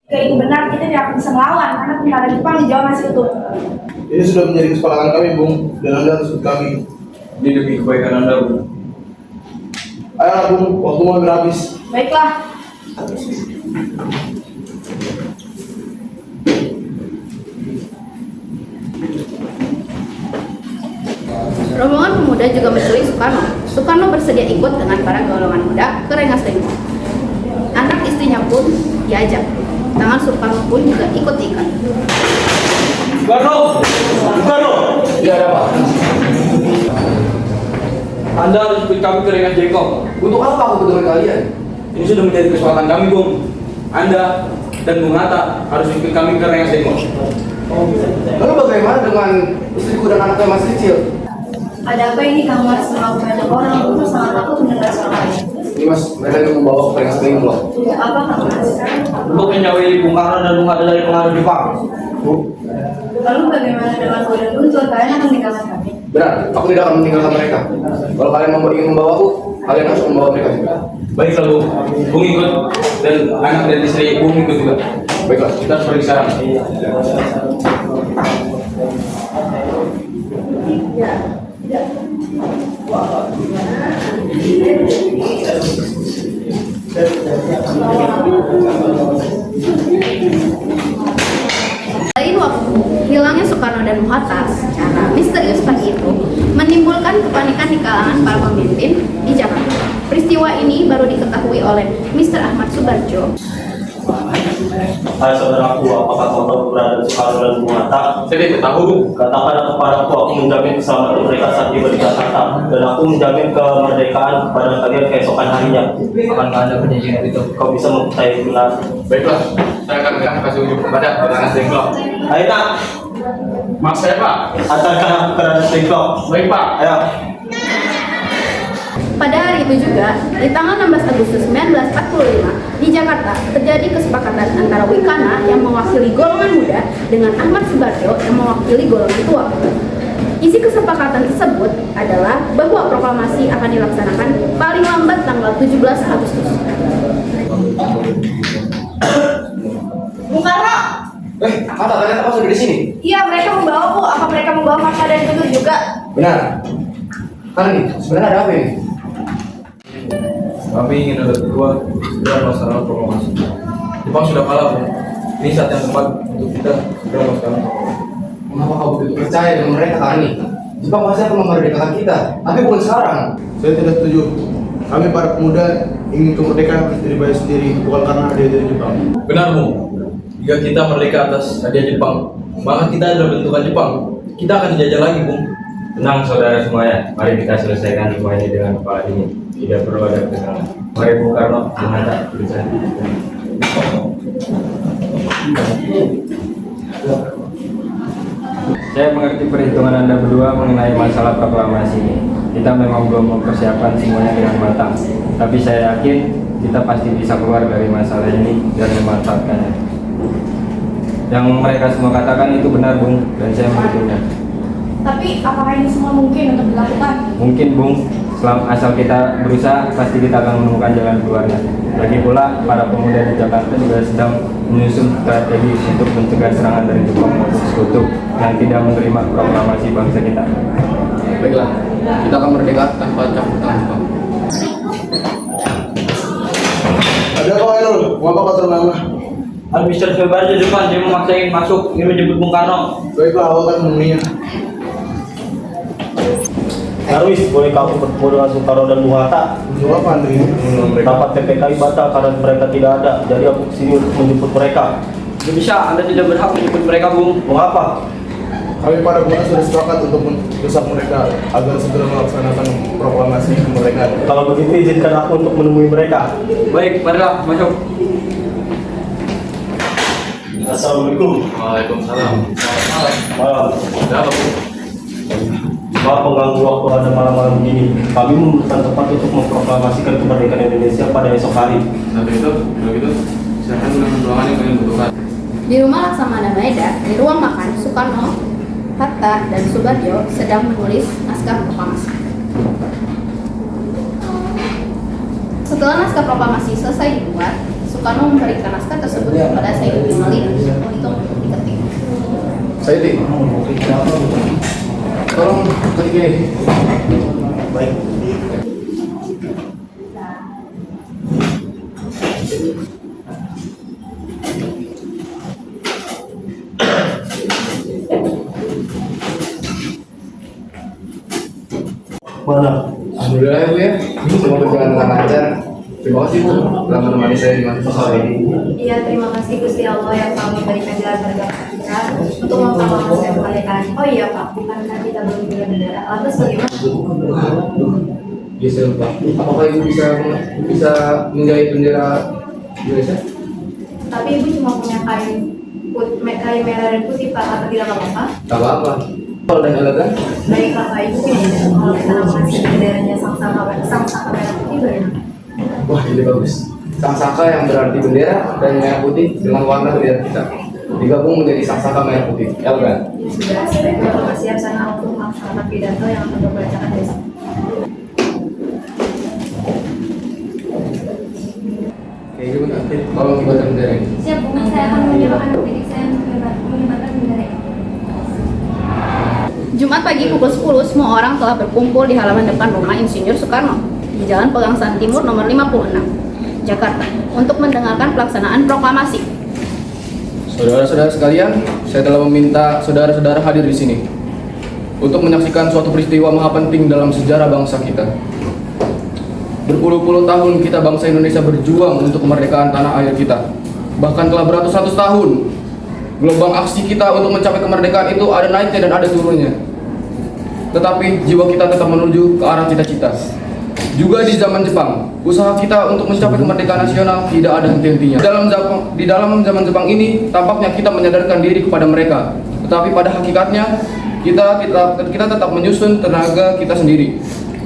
Jika itu benar, kita tidak akan bisa melawan karena tentara Jepang di Jawa masih utuh. Ini sudah menjadi kesepakatan kami, Bung, dan Anda harus ikut kami. Ini demi kebaikan Anda, Bung. Ayolah, Bung, waktu mau habis. Baiklah. Rombongan pemuda juga menculik Soekarno. Soekarno bersedia ikut dengan para golongan muda ke Rengas Dengklok. Anak istrinya pun diajak. Tangan Soekarno pun juga ikut diikat. Soekarno! Soekarno! Ya, ada apa? Anda harus ikut kami ke Rengas Dengklok. Untuk apa aku ketemu kalian? Ini sudah menjadi kesepakatan kami, Bung. Anda dan Bung Hatta harus ikut kami ke Rengas Dengklok. Lalu bagaimana dengan istriku dan anaknya masih kecil? Ada apa ini kamu harus melakukan banyak orang? Aku sangat takut mendengar suara ini. Ini Mas, mereka ingin membawa ke Rengas Dengklok. Tidak apa kamu Mas? Untuk menyawai Bung Karno dan Bung Hatta dari pengaruh Jepang. Bu, Lalu bagaimana dengan Bung dan Guntur? Kalian akan meninggalkan kami? benar, aku tidak akan meninggalkan mereka. Kalau kalian ingin membawaku, kalian harus membawa mereka juga. Baiklah, Bung. Bung ikut dan anak dan istri Bung ikut juga. Baiklah. Kita harus pergi sekarang. Selain waktu, hilangnya Soekarno dan Hatta secara misterius pagi itu menimbulkan kepanikan di kalangan para pemimpin di Jakarta. Peristiwa ini baru diketahui oleh Mr. Ahmad Subarjo. Hai saudaraku, apakah kau tahu keberadaan Soekarno dan Bung Hatta? Saya tidak tahu. Katakan kepadaku, aku menjamin keselamatan mereka saat tiba di Jakarta, dan aku menjamin kemerdekaan kepada kalian keesokan harinya. Akankah Anda berjanji itu? Kau bisa mempercayai benar. Baiklah, saya akan kasih unjuk kepada Rengas Dengklok. Ayo nak, Mas saya, Pak. antarkan aku ke Rengas Dengklok. Baik, Pak. Ayo. Pada hari itu juga, di tanggal 16 Agustus 1945, di Jakarta terjadi kesepakatan antara Wikana yang mewakili golongan muda dengan Ahmad Subarjo yang mewakili golongan tua. Isi kesepakatan tersebut adalah bahwa proklamasi akan dilaksanakan paling lambat tanggal 17 Agustus. Bung Karno? Hatta, ternyata kau sudah di sini. Iya, mereka membawaku. Apa mereka membawa Hatta dan Guntur juga? Benar. Kali, sebenarnya ada apa ini? Kami ingin ada berdua segera melaksanakan proklamasi. Jepang sudah kalah, Bung. Ini saat yang tepat untuk kita segera melaksanakan proklamasi. Mengapa kau begitu percaya dengan mereka, Kani? Jepang pasti akan memerdekakan kita, tapi bukan sekarang. Saya tidak setuju. Kami para pemuda ingin kemerdekaan harus diri bayar sendiri, bukan karena hadiah dari Jepang. Benar, Bung. Jika kita merdeka atas hadiah Jepang, maka kita adalah bentukan Jepang. Kita akan dijajah lagi, Bung. Tenang saudara semuanya, mari kita selesaikan semua ini dengan kepala dingin. Tidak perlu ada kesalahan. Mari Bung Karno, Bung Hatta, tulisan. Saya mengerti perhitungan Anda berdua mengenai masalah proklamasi ini. Kita memang belum mempersiapkan semuanya dengan matang. Tapi saya yakin kita pasti bisa keluar dari masalah ini dan memanfaatkannya. Yang mereka semua katakan itu benar, Bung, dan saya mendukungnya. Tapi apakah ini semua mungkin untuk dilakukan? Mungkin, Bung, asal kita berusaha, pasti kita akan menemukan jalan keluarnya. Lagi pula, para pemuda di Jakarta juga sedang menyusun strategi untuk mencegah serangan dari Jepang maupun sekutu yang tidak menerima proklamasi bangsa kita. Baiklah, kita akan merdeka tanpa campur tangan Jepang. Ada apa, Ainul? Mengapa kau terlama? Mr. Subarjo depan, dia memaksa ingin masuk, ingin menjemput Bung Karno. Baiklah, aku akan menemuinya. Darwis, boleh kamu bertemu dengan Soekarno dan Bung Hatta? Untuk apa, Andri? Rapat PPKI batal karena mereka tidak ada, jadi aku kesini untuk menjemput mereka. Tidak bisa, Anda tidak berhak menjemput mereka, Bung. Mengapa? Kami para pemuda sudah sepakat untuk mendesak mereka agar segera melaksanakan proklamasi kemerdekaan. Kalau begitu izinkan aku untuk menemui mereka. Baik, marilah masuk. Assalamualaikum. Waalaikumsalam. Malam. Ada apa, Bung? Maaf mengganggu waktu Anda malam-malam ini. Kami memutuskan tempat untuk memproklamasikan kemerdekaan Indonesia pada esok hari. Sampai itu, kalau gitu, silakan gunakan ruangan yang kalian butuhkan. Di rumah Laksamana Maeda, di ruang makan, Soekarno, Hatta, dan Subarjo sedang menulis naskah proklamasi. Setelah naskah proklamasi selesai dibuat, Soekarno memberikan naskah tersebut kepada Said Sayuti, tolong ketik ini. Baik. Mana? Alhamdulillah ya Bu ya, semua berjalan dengan lancar. Terima kasih Bu telah menemani saya di masa sore ini. Iya, terima kasih Gusti Allah yang telah memberikan jalan berdampak kita untuk memproklamasikan kemerdekaan. Oh iya Pak, bukankah kita belum punya bendera? Lantas bagaimana? Iya saya lupa. Apakah Ibu bisa menjahit bendera Indonesia? Tapi Ibu cuma punya kain merah dan putih Pak, apa tidak apa-apa? Tak apa-apa. Kalau dan elegan. Baiklah Pak, Ibu kalau kita masih benderanya sang-saka merah putih bagaimana? Wah ini bagus. Sang-saka yang berarti bendera dan merah putih dengan warna bendera kita digabung menjadi sang-saka merah putih. Elegan. Ya sudah, sebaiknya bersiap sana untuk melaksanakan pidato yang akan dibacakan besok. Oke, Ibu nanti tolong kibarkan bendera ini. Siap, Bu. Saya akan menyerahkan diri saya mengibarkan bendera ini. Jumat pagi pukul 10, semua orang telah berkumpul di halaman depan rumah Insinyur Soekarno di Jalan Pegangsaan Timur nomor 56, Jakarta, untuk mendengarkan pelaksanaan proklamasi. Saudara-saudara sekalian, saya telah meminta saudara-saudara hadir di sini untuk menyaksikan suatu peristiwa maha penting dalam sejarah bangsa kita. Berpuluh-puluh tahun kita bangsa Indonesia berjuang untuk kemerdekaan tanah air kita. Bahkan telah beratus-ratus tahun gelombang aksi kita untuk mencapai kemerdekaan itu ada naiknya dan ada turunnya. Tetapi jiwa kita tetap menuju ke arah cita-cita. Juga di zaman Jepang, usaha kita untuk mencapai kemerdekaan nasional tidak ada henti-hentinya. Di dalam zaman Jepang ini, tampaknya kita menyadarkan diri kepada mereka. Tetapi pada hakikatnya, kita tetap menyusun tenaga kita sendiri.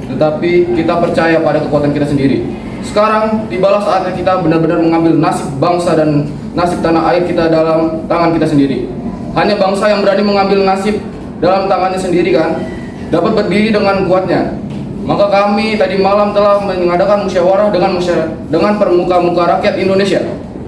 Tetapi kita percaya pada kekuatan kita sendiri. Sekarang, tibalah saatnya kita benar-benar mengambil nasib bangsa dan nasib tanah air kita dalam tangan kita sendiri. Hanya bangsa yang berani mengambil nasib dalam tangannya sendiri kan, dapat berdiri dengan kuatnya. Maka kami tadi malam telah mengadakan musyawarah dengan permuka-muka rakyat Indonesia.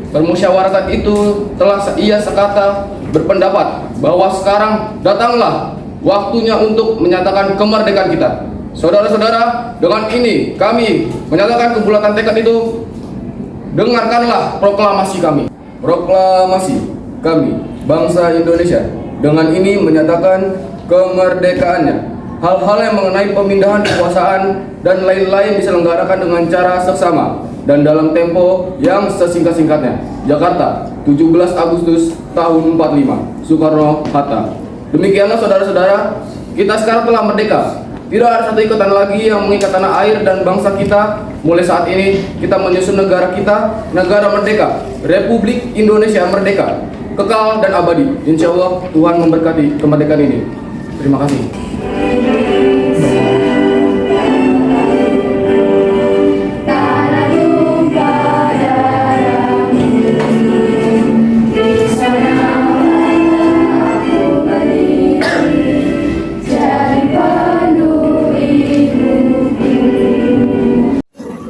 Permusyawaratan itu telah ia sekata berpendapat bahwa sekarang datanglah waktunya untuk menyatakan kemerdekaan kita. Saudara-saudara, dengan ini kami menyatakan kebulatan tekad itu. Dengarkanlah proklamasi kami. Proklamasi kami, bangsa Indonesia, dengan ini menyatakan kemerdekaannya. Hal-hal yang mengenai pemindahan kekuasaan dan lain-lain diselenggarakan dengan cara seksama dan dalam tempo yang sesingkat-singkatnya. Jakarta, 17 Agustus tahun 45, Soekarno-Hatta. Demikianlah saudara-saudara, kita sekarang telah merdeka. Tidak ada satu ikatan lagi yang mengikat tanah air dan bangsa kita. Mulai saat ini kita menyusun negara kita, negara merdeka, Republik Indonesia merdeka, kekal dan abadi. Insya Allah Tuhan memberkati kemerdekaan ini. Terima kasih.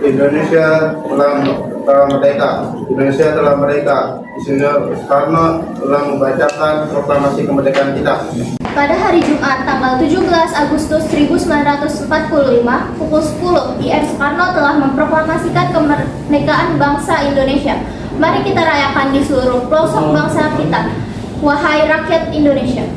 Indonesia telah merdeka. Indonesia telah merdeka. Insinyur Soekarno telah membacakan proklamasi kemerdekaan kita. Pada hari Jumat tanggal 17 Agustus 1945 pukul 10 IR Soekarno telah memproklamasikan kemerdekaan bangsa Indonesia. Mari kita rayakan di seluruh pelosok bangsa kita. Wahai rakyat Indonesia.